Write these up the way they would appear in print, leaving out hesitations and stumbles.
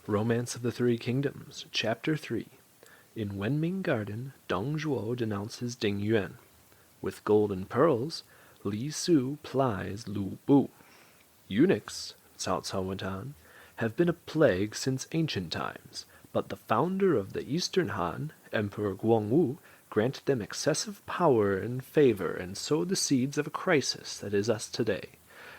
Romance of the Three Kingdoms, Chapter 3. In Wenming Garden, Dong Zhuo denounces Ding Yuan. With golden pearls, Li Su plies Lu Bu. Eunuchs, Cao Cao went on, have been a plague since ancient times, but the founder of the Eastern Han, Emperor Guangwu, granted them excessive power and favor and sowed the seeds of a crisis that is us today.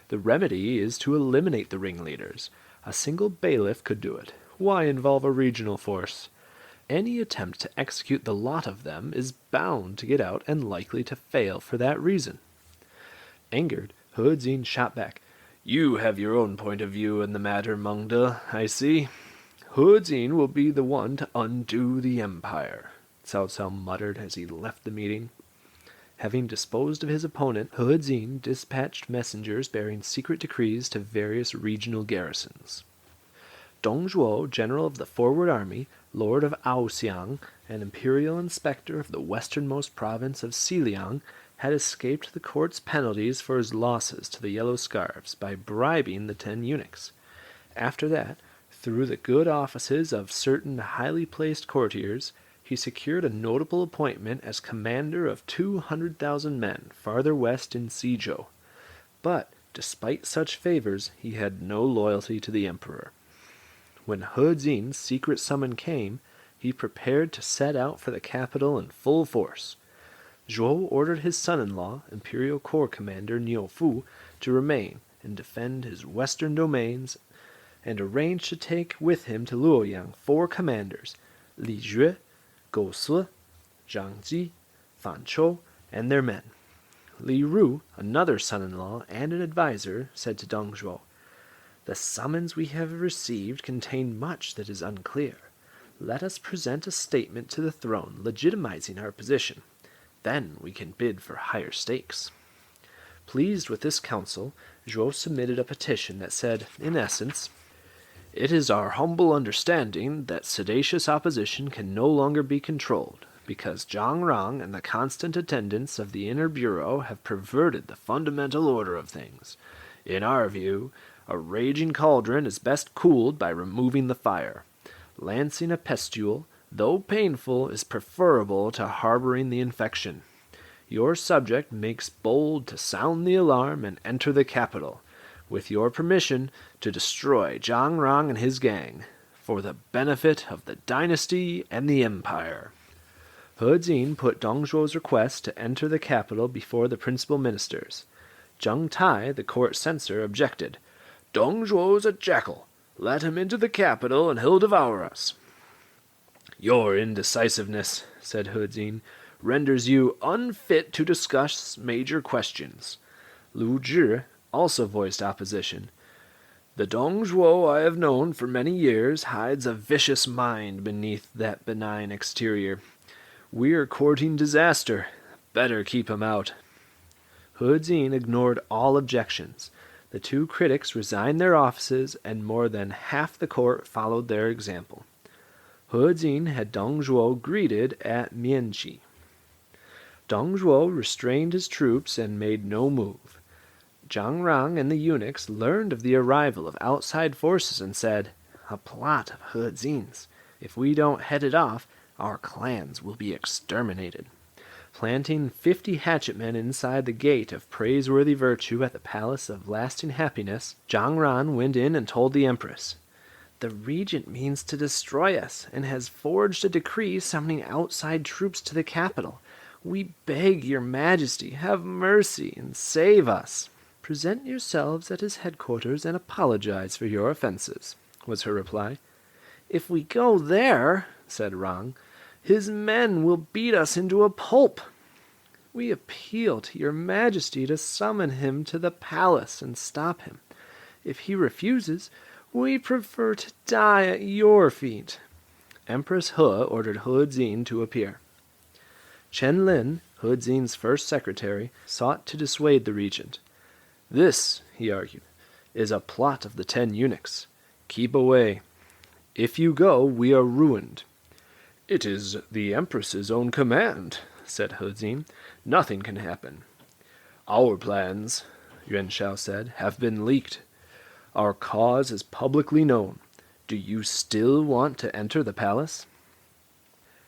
The remedy is to eliminate the ringleaders. A single bailiff could do it. Why involve a regional force? Any attempt to execute the lot of them is bound to get out and likely to fail for that reason. Angered, He Jin shot back. You have your own point of view in the matter, Meng De, I see. He Jin will be the one to undo the empire, Cao Cao muttered as he left the meeting. Having disposed of his opponent, He Jin dispatched messengers bearing secret decrees to various regional garrisons. Dong Zhuo, general of the forward army, lord of Aoxiang, and imperial inspector of the westernmost province of Xiliang, had escaped the court's penalties for his losses to the Yellow Scarves by bribing the 10 eunuchs. After that, through the good offices of certain highly placed courtiers, he secured a notable appointment as commander of 200,000 men farther west in Xizhou. But, despite such favors, he had no loyalty to the emperor. When He Jin's secret summon came, he prepared to set out for the capital in full force. Zhuo ordered his son-in-law, Imperial Corps Commander Niu Fu, to remain and defend his western domains, and arranged to take with him to Luoyang 4 commanders, Li Jue, Gou Si, Zhang Ji, Fan Chou, and their men. Li Ru, another son-in-law and an advisor, said to Dong Zhuo, "The summons we have received contain much that is unclear. Let us present a statement to the throne legitimizing our position. Then we can bid for higher stakes." Pleased with this counsel, Zhuo submitted a petition that said, in essence, "It is our humble understanding that seditious opposition can no longer be controlled, because Zhang Rang and the constant attendants of the inner bureau have perverted the fundamental order of things. In our view, a raging cauldron is best cooled by removing the fire. Lancing a pustule, though painful, is preferable to harboring the infection. Your subject makes bold to sound the alarm and enter the capital, with your permission, to destroy Zhang Rang and his gang, for the benefit of the dynasty and the empire." He Jin put Dong Zhuo's request to enter the capital before the principal ministers. Zheng Tai, the court censor, objected. "Dong Zhuo's a jackal. Let him into the capital and he'll devour us." "Your indecisiveness," said He Jin, "renders you unfit to discuss major questions." Lu Zhi also voiced opposition. "The Dong Zhuo I have known for many years hides a vicious mind beneath that benign exterior. We're courting disaster. Better keep him out." He Jin ignored all objections. The 2 critics resigned their offices, and more than half the court followed their example. He Jin had Dong Zhuo greeted at Mianqi. Dong Zhuo restrained his troops and made no move. Zhang Rang and the eunuchs learned of the arrival of outside forces and said, "A plot of He Jin's. If we don't head it off, our clans will be exterminated." Planting 50 hatchetmen inside the gate of praiseworthy virtue at the Palace of Lasting Happiness, Zhang Ran went in and told the empress, "The regent means to destroy us, and has forged a decree summoning outside troops to the capital. We beg your majesty, have mercy and save us." "Present yourselves at his headquarters and apologize for your offenses," was her reply. "If we go there," said Rang, "his men will beat us into a pulp. We appeal to your majesty to summon him to the palace and stop him. If he refuses, we prefer to die at your feet." Empress He ordered He Jin to appear. Chen Lin, He Jin's first secretary, sought to dissuade the regent. "This," he argued, "is a plot of the 10 eunuchs. Keep away. If you go, we are ruined." "It is the empress's own command," said He Jin. "Nothing can happen." "Our plans," Yuan Shao said, "have been leaked. Our cause is publicly known. Do you still want to enter the palace?"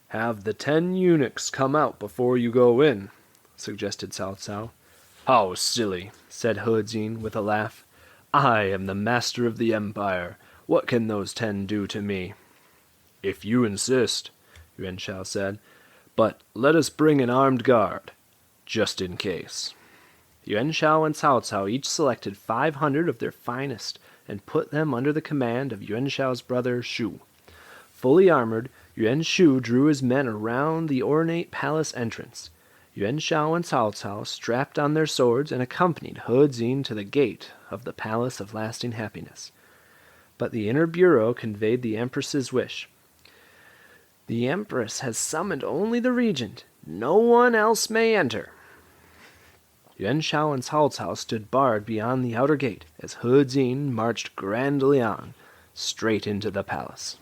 "Have the 10 eunuchs come out before you go in," suggested Cao Cao. "How silly," said He Jin with a laugh. "I am the master of the empire. What can those 10 do to me?" "If you insist," Yuan Shao said. "But let us bring an armed guard, just in case." Yuan Shao and Cao Cao each selected 500 of their finest and put them under the command of Yuan Shao's brother Shu. Fully armored, Yuan Shu drew his men around the ornate palace entrance. Yuan Shao and Cao Cao strapped on their swords and accompanied He Jin to the gate of the Palace of Lasting Happiness. But the inner bureau conveyed the Empress's wish. "The Empress has summoned only the regent. No one else may enter." Yuan Shao and Cao Cao stood barred beyond the outer gate as He Jin marched grandly on, straight into the palace.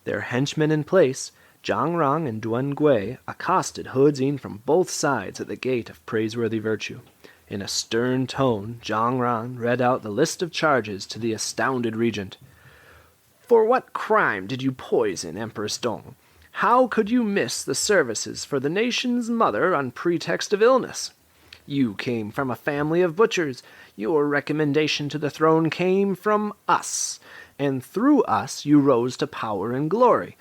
Their henchmen in place, Zhang Rang and Duan Gui accosted He Jin from both sides at the gate of praiseworthy virtue. In a stern tone, Zhang Rang read out the list of charges to the astounded regent. "For what crime did you poison Empress Dong? How could you miss the services for the nation's mother on pretext of illness? You came from a family of butchers. Your recommendation to the throne came from us, and through us you rose to power and glory.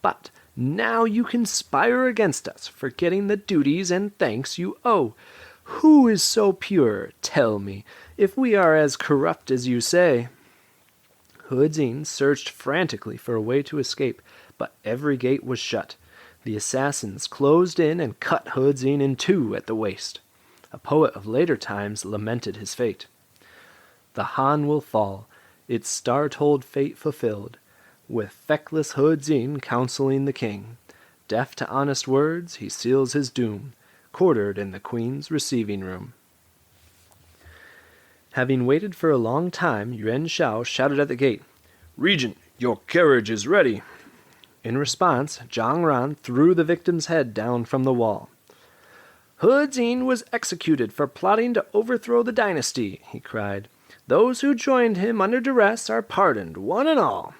But now you conspire against us, forgetting the duties and thanks you owe. Who is so pure, tell me, if we are as corrupt as you say?" He Jin searched frantically for a way to escape, but every gate was shut. The assassins closed in and cut He Jin in two at the waist. A poet of later times lamented his fate. "The Han will fall, its star-told fate fulfilled, with feckless He Jin counseling the king. Deaf to honest words, he seals his doom, quartered in the queen's receiving room." Having waited for a long time, Yuan Shao shouted at the gate, "Regent, your carriage is ready." In response, Zhang Ran threw the victim's head down from the wall. "He Jin was executed for plotting to overthrow the dynasty," he cried. "Those who joined him under duress are pardoned, one and all."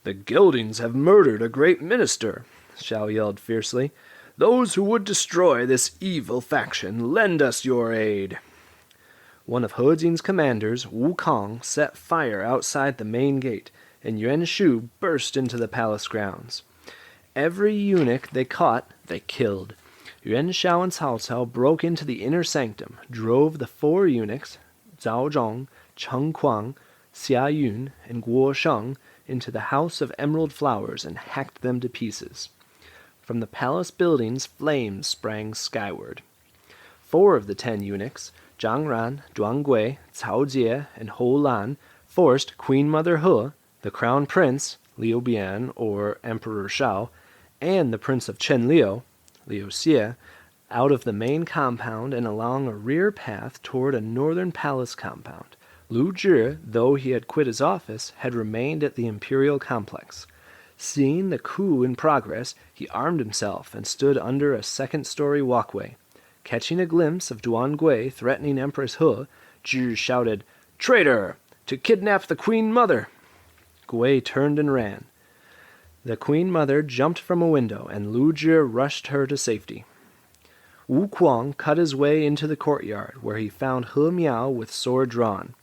"The geldings have murdered a great minister," Shao yelled fiercely. "Those who would destroy this evil faction, lend us your aid." One of He Jin's commanders, Wu Kong, set fire outside the main gate, and Yuan Shu burst into the palace grounds. Every eunuch they caught, they killed. Yuan Shao and Cao Cao broke into the inner sanctum, drove the 4 eunuchs, Zhao Zhong, Cheng Kuang, Xia Yun, and Guo Sheng, into the House of Emerald Flowers and hacked them to pieces. From the palace buildings flames sprang skyward. 4 of the 10 eunuchs, Zhang Ran, Duan Gui, Cao Jie, and Hou Lan, forced Queen Mother He, the Crown Prince, Liu Bian, or Emperor Shao, and the Prince of Chenliu, Liu Xie, out of the main compound and along a rear path toward a northern palace compound. Lu Zhi, though he had quit his office, had remained at the imperial complex. Seeing the coup in progress, he armed himself and stood under a second-story walkway. Catching a glimpse of Duan Gui threatening Empress He, Zhi shouted, "Traitor! To kidnap the Queen Mother!" Gui turned and ran. The Queen Mother jumped from a window, and Lu Zhi rushed her to safety. Wu Kuang cut his way into the courtyard, where he found He Miao with sword drawn.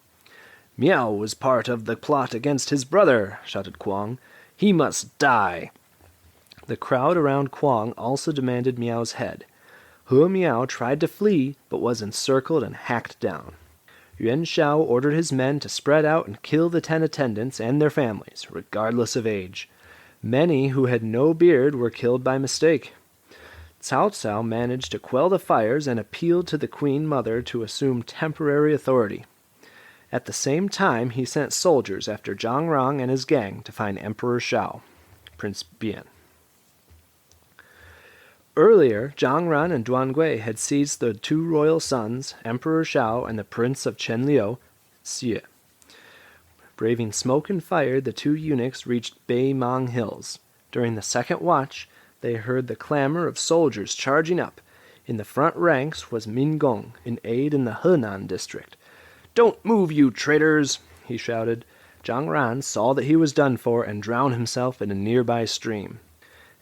"Miao was part of the plot against his brother," shouted Kuang. "He must die." The crowd around Kuang also demanded Miao's head. He Miao tried to flee, but was encircled and hacked down. Yuan Shao ordered his men to spread out and kill the 10 attendants and their families, regardless of age. Many who had no beard were killed by mistake. Cao Cao managed to quell the fires and appealed to the Queen Mother to assume temporary authority. At the same time, he sent soldiers after Zhang Rang and his gang to find Emperor Shao, Prince Bian. Earlier, Zhang Ran and Duan Gui had seized the 2 royal sons, Emperor Shao and the Prince of Chenliu, Xie. Braving smoke and fire, the 2 eunuchs reached Bei Mang Hills. During the second watch, they heard the clamor of soldiers charging up. In the front ranks was Min Gong, an aide in the Henan district. "Don't move, you traitors!" he shouted. Zhang Ran saw that he was done for and drowned himself in a nearby stream.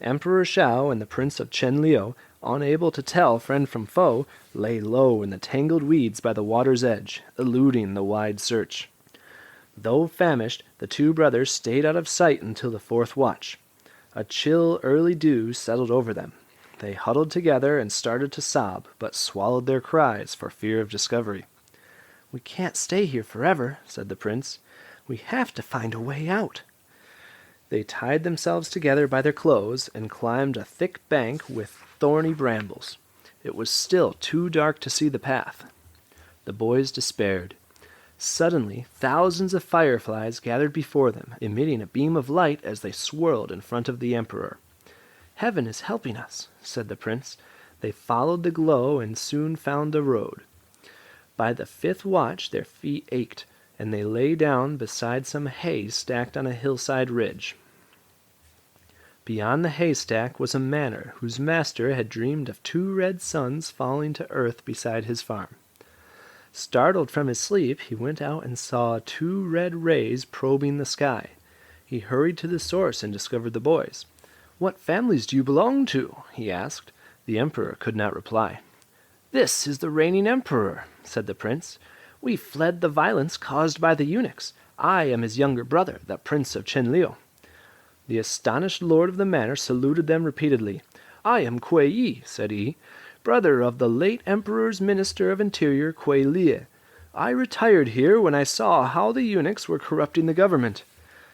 Emperor Shao and the Prince of Chenliu, unable to tell friend from foe, lay low in the tangled weeds by the water's edge, eluding the wide search. Though famished, the two brothers stayed out of sight until the fourth watch. A chill early dew settled over them. They huddled together and started to sob, but swallowed their cries for fear of discovery. "We can't stay here forever," said the prince. "We have to find a way out." They tied themselves together by their clothes and climbed a thick bank with thorny brambles. It was still too dark to see the path. The boys despaired. Suddenly, thousands of fireflies gathered before them, emitting a beam of light as they swirled in front of the emperor. "Heaven is helping us," said the prince. They followed the glow and soon found the road. By the fifth watch their feet ached, and they lay down beside some hay stacked on a hillside ridge. Beyond the haystack was a manor whose master had dreamed of two red suns falling to earth beside his farm. Startled from his sleep, he went out and saw two red rays probing the sky. He hurried to the source and discovered the boys. "What families do you belong to?" he asked. The emperor could not reply. "This is the reigning emperor," said the prince. "We fled the violence caused by the eunuchs. I am his younger brother, the Prince of Chenliu." The astonished lord of the manor saluted them repeatedly. "I am Kuei Yi," said he, "brother of the late emperor's minister of interior, Kuei Lie. I retired here when I saw how the eunuchs were corrupting the government."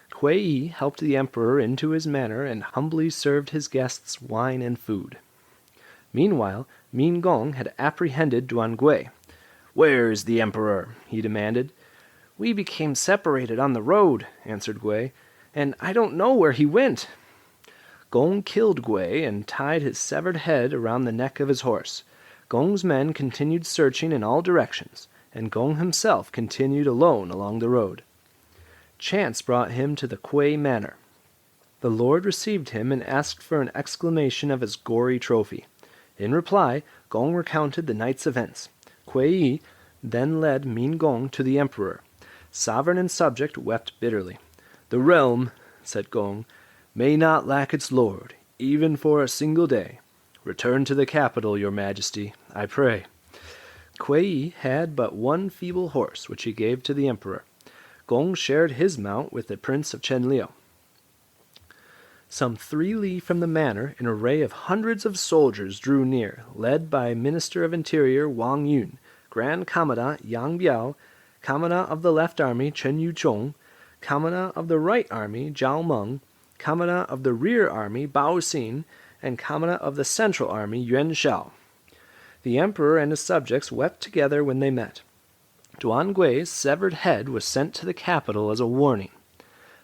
Kuei Yi helped the emperor into his manor and humbly served his guests wine and food. Meanwhile, Min Gong had apprehended Duan Gui. "Where is the emperor?" he demanded. "We became separated on the road," answered Gui, "and I don't know where he went." Gong killed Gui and tied his severed head around the neck of his horse. Gong's men continued searching in all directions, and Gong himself continued alone along the road. Chance brought him to the Kuei manor. The lord received him and asked for an explanation of his gory trophy. In reply, Gong recounted the night's events. Kuei Yi then led Min Gong to the emperor. Sovereign and subject wept bitterly. "The realm," said Gong, "may not lack its lord, even for a single day. Return to the capital, your majesty, I pray." Kuei Yi had but one feeble horse, which he gave to the emperor. Gong shared his mount with the Prince of Chenliu. Some 3 li from the manor, an array of hundreds of soldiers drew near, led by Minister of Interior Wang Yun, Grand Commandant Yang Biao, Commandant of the Left Army Chen Yuchong, Commandant of the Right Army Zhao Meng, Commandant of the Rear Army Bao Xin, and Commandant of the Central Army Yuan Shao. The emperor and his subjects wept together when they met. Duan Gui's severed head was sent to the capital as a warning.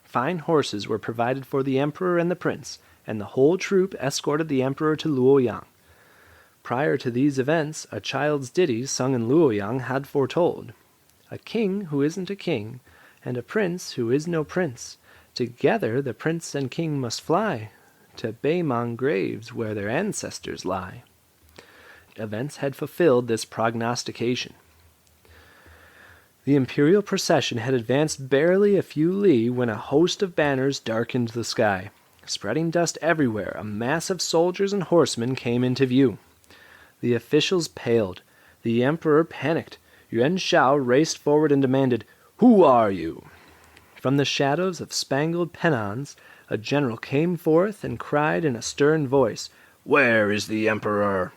Fine horses were provided for the emperor and the prince, and the whole troop escorted the emperor to Luoyang. Prior to these events, a child's ditty sung in Luoyang had foretold, "A king who isn't a king, and a prince who is no prince, together the prince and king must fly to Beimang graves where their ancestors lie." Events had fulfilled this prognostication. The imperial procession had advanced barely a few li when a host of banners darkened the sky. Spreading dust everywhere, a mass of soldiers and horsemen came into view. The officials paled. The emperor panicked. Yuan Shao raced forward and demanded, "Who are you?" From the shadows of spangled pennons, a general came forth and cried in a stern voice, "Where is the emperor?"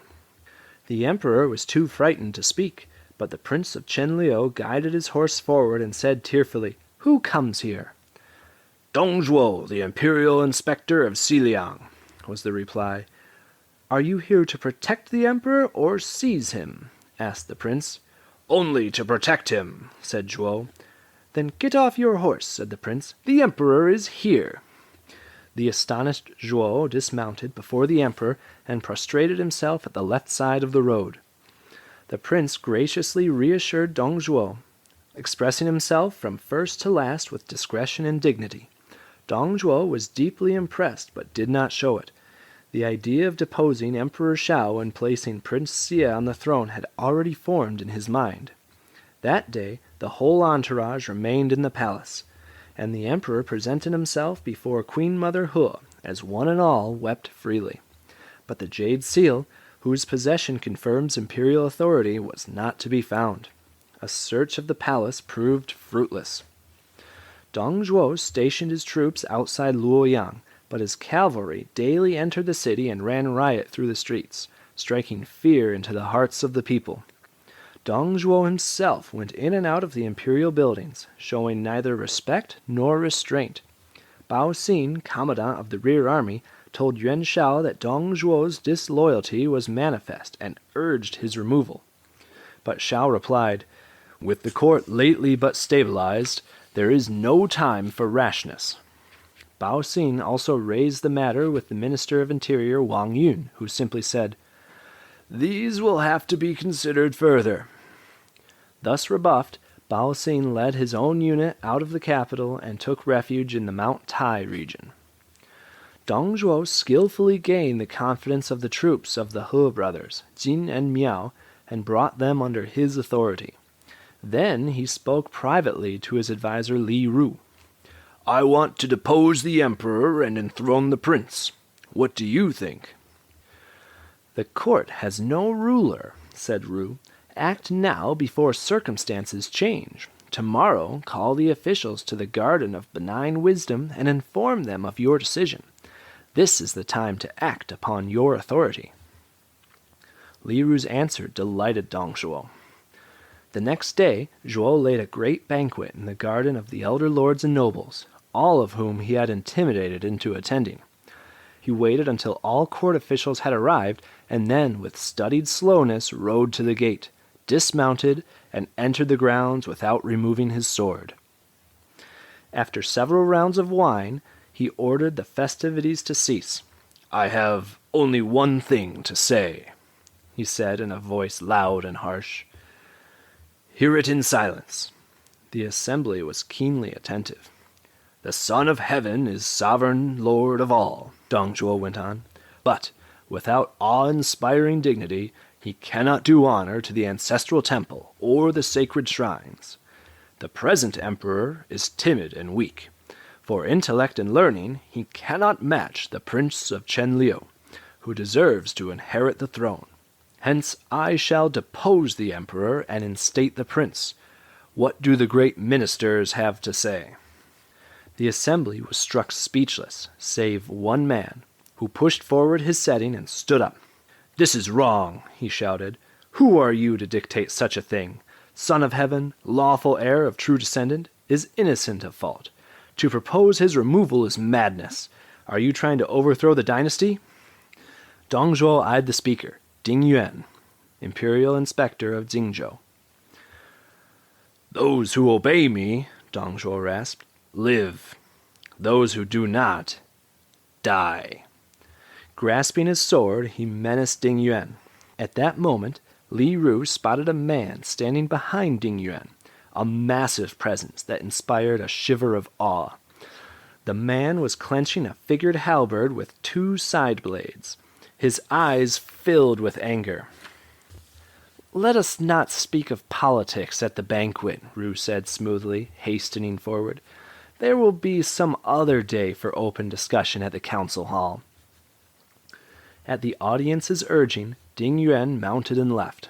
The emperor was too frightened to speak, but the Prince of Chenliu guided his horse forward and said tearfully, "Who comes here?" "Dong Zhuo, the imperial inspector of Xiliang," was the reply. "Are you here to protect the emperor or seize him?" asked the prince. "Only to protect him," said Zhuo. "Then get off your horse," said the prince. "The emperor is here." The astonished Zhuo dismounted before the emperor and prostrated himself at the left side of the road. The prince graciously reassured Dong Zhuo, expressing himself from first to last with discretion and dignity. Dong Zhuo was deeply impressed but did not show it. The idea of deposing Emperor Shao and placing Prince Xie on the throne had already formed in his mind. That day, the whole entourage remained in the palace. and the emperor presented himself before Queen Mother He, as one and all wept freely. But the jade seal, whose possession confirms imperial authority, was not to be found. A search of the palace proved fruitless. Dong Zhuo stationed his troops outside Luoyang, but his cavalry daily entered the city and ran riot through the streets, striking fear into the hearts of the people. Dong Zhuo himself went in and out of the imperial buildings, showing neither respect nor restraint. Bao Xin, commandant of the rear army, told Yuan Shao that Dong Zhuo's disloyalty was manifest and urged his removal. But Shao replied, "With the court lately but stabilized, there is no time for rashness." Bao Xin also raised the matter with the Minister of Interior Wang Yun, who simply said, "These will have to be considered further." Thus rebuffed, Bao Xin led his own unit out of the capital and took refuge in the Mount Tai region. Dong Zhuo skillfully gained the confidence of the troops of the He brothers, Jin and Miao, and brought them under his authority. Then he spoke privately to his advisor Li Ru. "I want to depose the emperor and enthrone the prince. What do you think?" "The court has no ruler," said Ru. "Act now before circumstances change. Tomorrow call the officials to the Garden of Benign Wisdom and inform them of your decision. This is the time to act upon your authority." Li Ru's answer delighted Dong Zhuo. The next day, Zhuo laid a great banquet in the garden of the elder lords and nobles, all of whom he had intimidated into attending. He waited until all court officials had arrived, and then, with studied slowness, rode to the gate, dismounted, and entered the grounds without removing his sword. After several rounds of wine, he ordered the festivities to cease. "I have only one thing to say," he said in a voice loud and harsh. "Hear it in silence." The assembly was keenly attentive. "The Son of Heaven is sovereign lord of all," Dong Zhuo went on. "But without awe-inspiring dignity, he cannot do honor to the ancestral temple or the sacred shrines. The present emperor is timid and weak. For intellect and learning, he cannot match the Prince of Chenliu, who deserves to inherit the throne. Hence I shall depose the emperor and instate the prince. What do the great ministers have to say?" The assembly was struck speechless, save one man, who pushed forward his setting and stood up. "This is wrong," he shouted. "Who are you to dictate such a thing? Son of Heaven, lawful heir of true descendant, is innocent of fault. To propose his removal is madness. Are you trying to overthrow the dynasty?" Dong Zhuo eyed the speaker, Ding Yuan, imperial inspector of Jingzhou. "Those who obey me," Dong Zhuo rasped, "live. Those who do not, die." Grasping his sword, he menaced Ding Yuan. At that moment, Li Ru spotted a man standing behind Ding Yuan, a massive presence that inspired a shiver of awe. The man was clenching a figured halberd with two side blades. His eyes filled with anger. "Let us not speak of politics at the banquet," Ru said smoothly, hastening forward. "There will be some other day for open discussion at the council hall." At the audience's urging, Ding Yuan mounted and left.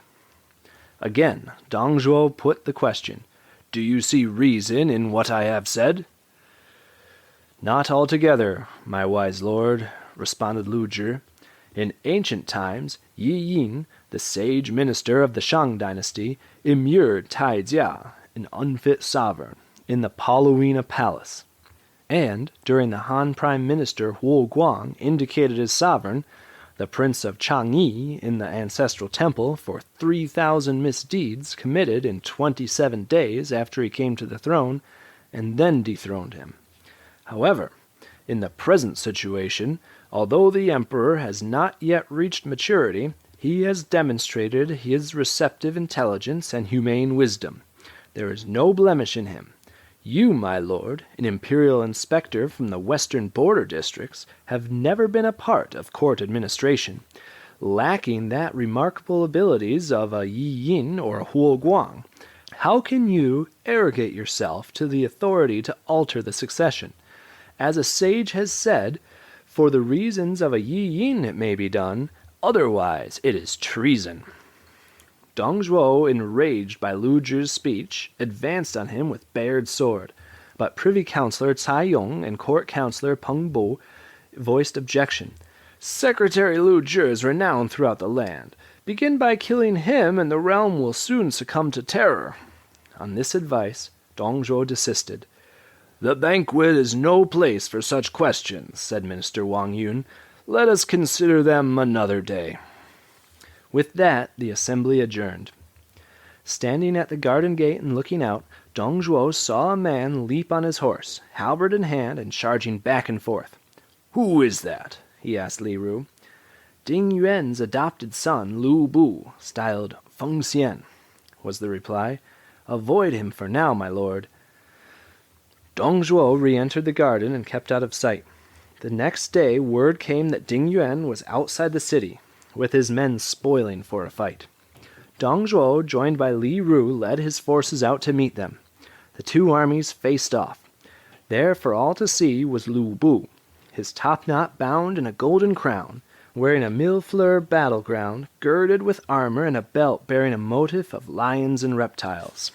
Again, Dong Zhuo put the question, "Do you see reason in what I have said?" "Not altogether, my wise lord," responded Lu Zhi. "In ancient times, Yi Yin, the sage minister of the Shang dynasty, immured Tai Jia, an unfit sovereign, in the Paluina Palace. And, during the Han Prime Minister Wu Guang indicated his sovereign, the Prince of Chang'e, in the ancestral temple for 3,000 misdeeds committed in 27 days after he came to the throne, and then dethroned him. However, in the present situation, although the emperor has not yet reached maturity, he has demonstrated his receptive intelligence and humane wisdom. There is no blemish in him. You, my lord, an imperial inspector from the western border districts, have never been a part of court administration, lacking that remarkable abilities of a Yi Yin or a Huo Guang. How can you arrogate yourself to the authority to alter the succession? As a sage has said, for the reasons of a Yi Yin it may be done, otherwise it is treason. Dong Zhuo, enraged by Lu Zhi's speech, advanced on him with bared sword, but Privy Councillor Cai Yong and Court Councillor Peng Bu voiced objection. Secretary Lu Zhi is renowned throughout the land. Begin by killing him, and the realm will soon succumb to terror. On this advice, Dong Zhuo desisted. The banquet is no place for such questions, said Minister Wang Yun. Let us consider them another day. With that, the assembly adjourned. Standing at the garden gate and looking out, Dong Zhuo saw a man leap on his horse, halberd in hand, and charging back and forth. Who is that? He asked Li Ru. Ding Yuan's adopted son, Lu Bu, styled Feng Xian, was the reply. Avoid him for now, my lord. Dong Zhuo re-entered the garden and kept out of sight. The next day word came that Ding Yuan was outside the city, with his men spoiling for a fight. Dong Zhuo, joined by Li Ru, led his forces out to meet them. The two armies faced off. There for all to see was Lu Bu, his topknot bound in a golden crown, wearing a mille-fleur battleground, girded with armor and a belt bearing a motif of lions and reptiles.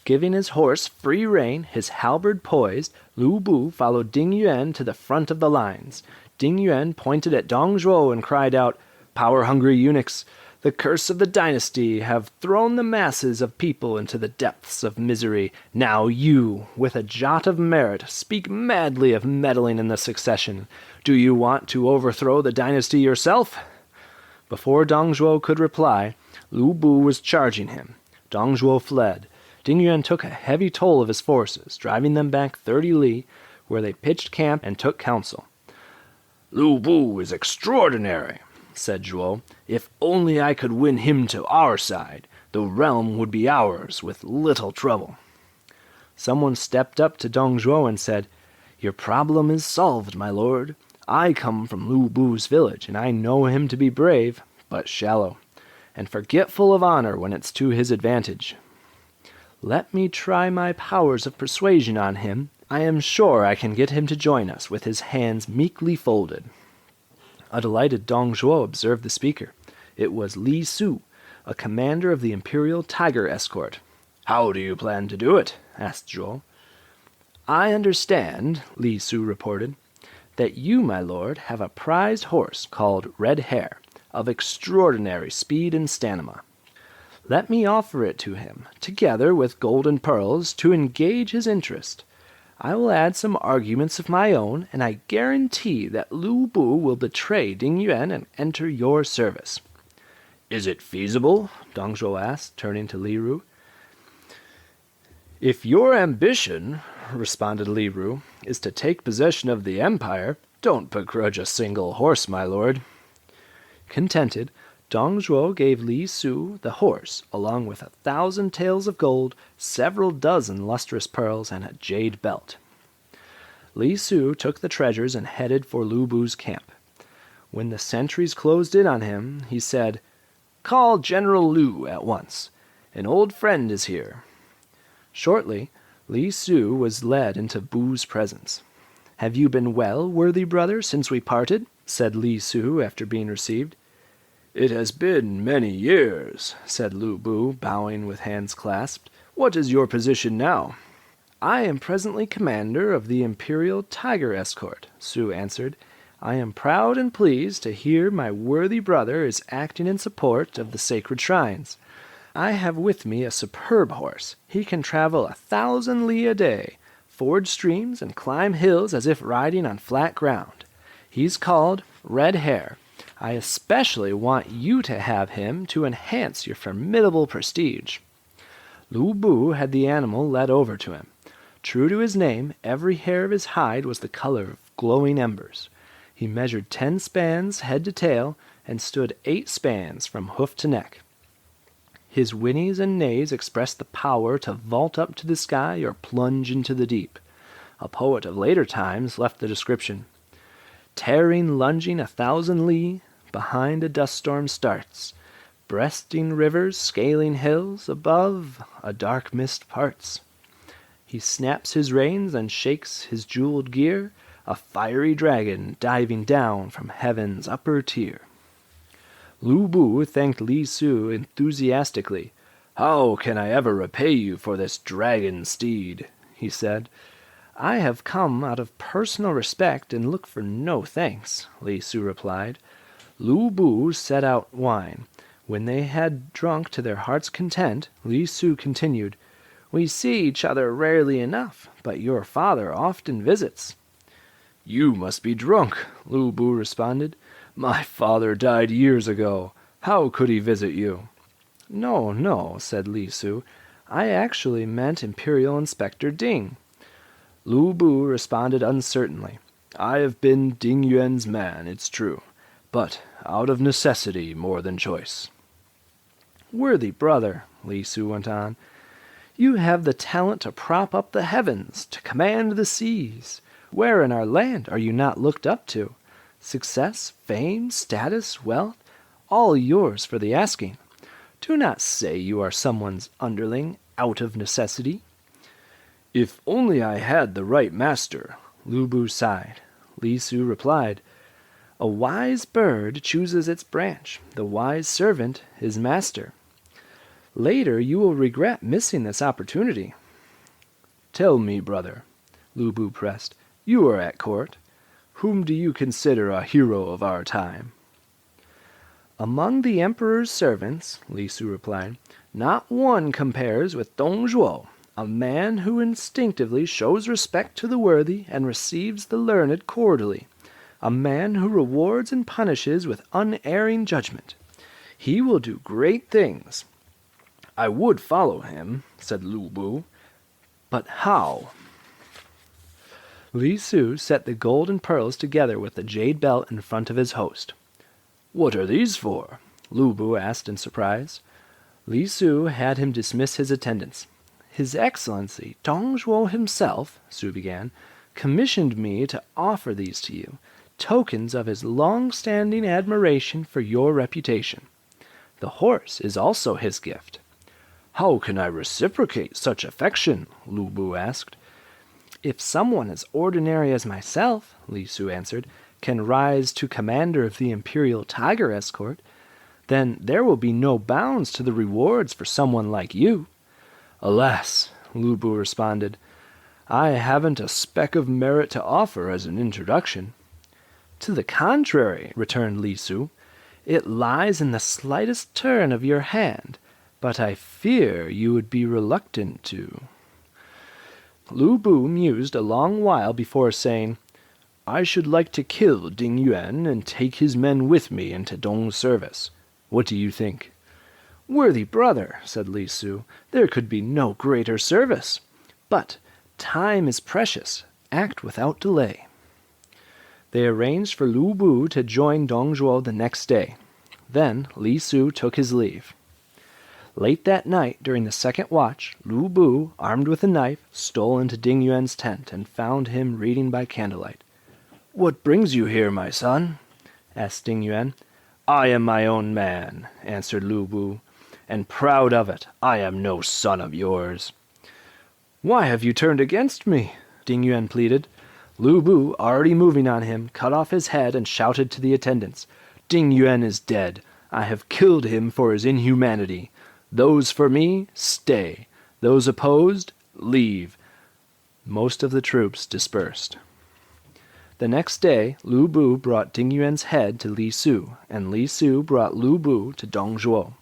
Giving his horse free rein, his halberd poised, Lu Bu followed Ding Yuan to the front of the lines. Ding Yuan pointed at Dong Zhuo and cried out, Power-hungry eunuchs! The curse of the dynasty have thrown the masses of people into the depths of misery. Now you, with a jot of merit, speak madly of meddling in the succession. Do you want to overthrow the dynasty yourself? Before Dong Zhuo could reply, Lu Bu was charging him. Dong Zhuo fled. Ding Yuan took a heavy toll of his forces, driving them back 30 li, where they pitched camp and took counsel. Lu Bu is extraordinary, said Zhuo. If only I could win him to our side, the realm would be ours with little trouble. Someone stepped up to Dong Zhuo and said, Your problem is solved, my lord. I come from Lu Bu's village, and I know him to be brave, but shallow, and forgetful of honor when it's to his advantage. Let me try my powers of persuasion on him. I am sure I can get him to join us with his hands meekly folded. A delighted Dong Zhuo observed the speaker. It was Li Su, a commander of the Imperial Tiger Escort. How do you plan to do it? Asked Zhuo. I understand, Li Su reported, that you, my lord, have a prized horse called Red Hare, of extraordinary speed and stamina. Let me offer it to him, together with gold and pearls, to engage his interest. I will add some arguments of my own, and I guarantee that Lu Bu will betray Ding Yuan and enter your service. Is it feasible? Dong Zhuo asked, turning to Li Ru. If your ambition, responded Li Ru, is to take possession of the empire, don't begrudge a single horse, my lord. Contented, Dong Zhuo gave Li Su the horse, along with 1,000 taels of gold, several dozen lustrous pearls, and a jade belt. Li Su took the treasures and headed for Lu Bu's camp. When the sentries closed in on him, he said, Call General Lu at once. An old friend is here. Shortly, Li Su was led into Bu's presence. Have you been well, worthy brother, since we parted? Said Li Su after being received. It has been many years, said Lu Bu, bowing with hands clasped. What is your position now? I am presently commander of the Imperial Tiger Escort, Su answered. I am proud and pleased to hear my worthy brother is acting in support of the sacred shrines. I have with me a superb horse. He can travel 1,000 li a day, ford streams, and climb hills as if riding on flat ground. He's called Red Hare. I especially want you to have him to enhance your formidable prestige. Lu Bu had the animal led over to him. True to his name, every hair of his hide was the color of glowing embers. He measured 10 spans head to tail and stood 8 spans from hoof to neck. His whinnies and neighs expressed the power to vault up to the sky or plunge into the deep. A poet of later times left the description. Tearing, lunging 1,000 li, behind a dust storm starts. breasting rivers, scaling hills, above a dark mist parts. He snaps his reins and shakes his jeweled gear, a fiery dragon diving down from heaven's upper tier. Lu Bu thanked Li Su enthusiastically. "How can I ever repay you for this dragon steed?" he said. "I have come out of personal respect and look for no thanks," Li Su replied. Lu Bu set out wine. When they had drunk to their heart's content, Li Su continued, "We see each other rarely enough, but your father often visits." "You must be drunk," Lu Bu responded. "My father died years ago. How could he visit you?" "No, no," said Li Su. "I actually meant Imperial Inspector Ding." Lu Bu responded uncertainly. "I have been Ding Yuan's man, it's true, but out of necessity more than choice." "Worthy brother," Li Su went on, "you have the talent to prop up the heavens, to command the seas. Where in our land are you not looked up to? Success, fame, status, wealth, all yours for the asking. Do not say you are someone's underling out of necessity." "If only I had the right master," Lu Bu sighed. Li Su replied, "A wise bird chooses its branch, the wise servant his master. Later you will regret missing this opportunity." "Tell me, brother," Lu Bu pressed, "you are at court. Whom do you consider a hero of our time?" "Among the emperor's servants," Li Su replied, "not one compares with Dong Zhuo, a man who instinctively shows respect to the worthy and receives the learned cordially, a man who rewards and punishes with unerring judgment. He will do great things." "I would follow him," said Lu Bu, "but how?" Li Su set the gold and pearls together with the jade belt in front of his host. "What are these for?" Lu Bu asked in surprise. Li Su had him dismiss his attendants. "His Excellency, Dong Zhuo himself," Su began, "commissioned me to offer these to you, tokens of his long-standing admiration for your reputation. The horse is also his gift." "How can I reciprocate such affection?" Lu Bu asked. "If someone as ordinary as myself," Li Su answered, "can rise to commander of the Imperial Tiger Escort, then there will be no bounds to the rewards for someone like you." "Alas," Lu Bu responded, "I haven't a speck of merit to offer as an introduction." "To the contrary," returned Li Su, "it lies in the slightest turn of your hand, but I fear you would be reluctant to." Lu Bu mused a long while before saying, "I should like to kill Ding Yuan and take his men with me into Dong's service. What do you think?" "Worthy brother," said Li Su, "there could be no greater service. But time is precious. Act without delay." They arranged for Lu Bu to join Dong Zhuo the next day. Then Li Su took his leave. Late that night, during the second watch, Lu Bu, armed with a knife, stole into Ding Yuan's tent and found him reading by candlelight. "What brings you here, my son?" asked Ding Yuan. "I am my own man," answered Lu Bu, "and proud of it. I am no son of yours." "Why have you turned against me?" Ding Yuan pleaded. Lu Bu, already moving on him, cut off his head and shouted to the attendants, "Ding Yuan is dead. I have killed him for his inhumanity. Those for me, stay. Those opposed, leave." Most of the troops dispersed. The next day, Lu Bu brought Ding Yuan's head to Li Su, and Li Su brought Lu Bu to Dong Zhuo.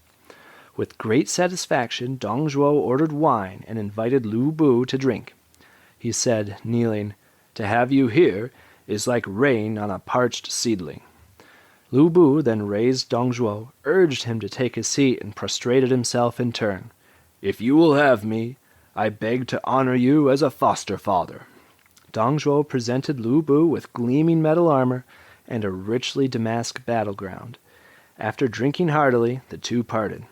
With great satisfaction, Dong Zhuo ordered wine and invited Lu Bu to drink. He said, kneeling, "To have you here is like rain on a parched seedling." Lu Bu then raised Dong Zhuo, urged him to take his seat, and prostrated himself in turn. "If you will have me, I beg to honor you as a foster father." Dong Zhuo presented Lu Bu with gleaming metal armor and a richly damask battleground. After drinking heartily, the two parted.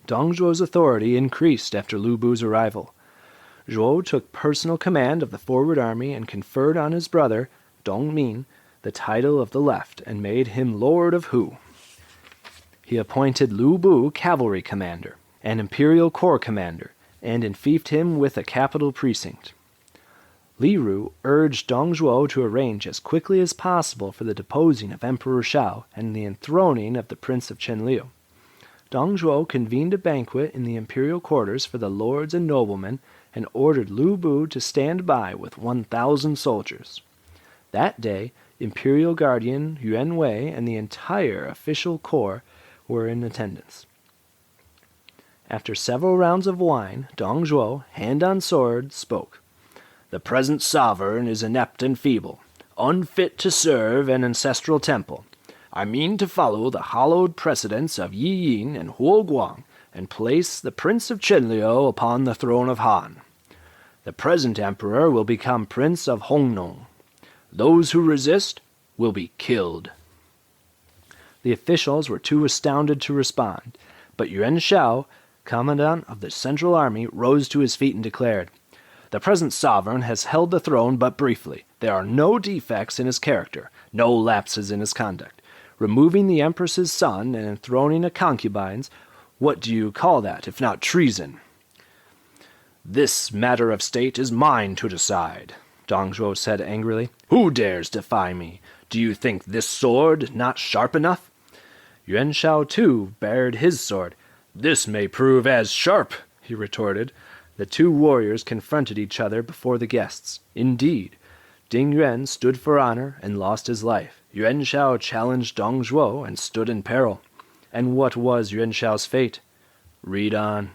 Dong Zhuo's authority increased after Lu Bu's arrival. Zhuo took personal command of the forward army and conferred on his brother, Dong Min, the title of the left, and made him Lord of Hu. He appointed Lu Bu cavalry commander and imperial corps commander, and enfeoffed him with a capital precinct. Li Ru urged Dong Zhuo to arrange as quickly as possible for the deposing of Emperor Shao and the enthroning of the Prince of Chenliu. Dong Zhuo convened a banquet in the imperial quarters for the lords and noblemen and ordered Lu Bu to stand by with 1,000 soldiers. That day, imperial guardian Yuan Wei and the entire official corps were in attendance. After several rounds of wine, Dong Zhuo, hand on sword, spoke. "The present sovereign is inept and feeble, unfit to serve an ancestral temple. I mean to follow the hallowed precedents of Yi Yin and Huo Guang and place the Prince of Chenliu upon the throne of Han. The present emperor will become Prince of Hongnong. Those who resist will be killed." The officials were too astounded to respond, but Yuan Shao, commandant of the Central Army, rose to his feet and declared, "The present sovereign has held the throne but briefly. There are no defects in his character, no lapses in his conduct. Removing the empress's son and enthroning a concubine's, what do you call that, if not treason?" "This matter of state is mine to decide," Dong Zhuo said angrily. "Who dares defy me? Do you think this sword not sharp enough?" Yuan Shao, too, bared his sword. "This may prove as sharp," he retorted. The two warriors confronted each other before the guests. Indeed, Ding Yuan stood for honor and lost his life. Yuan Shao challenged Dong Zhuo and stood in peril. And what was Yuan Shao's fate? Read on.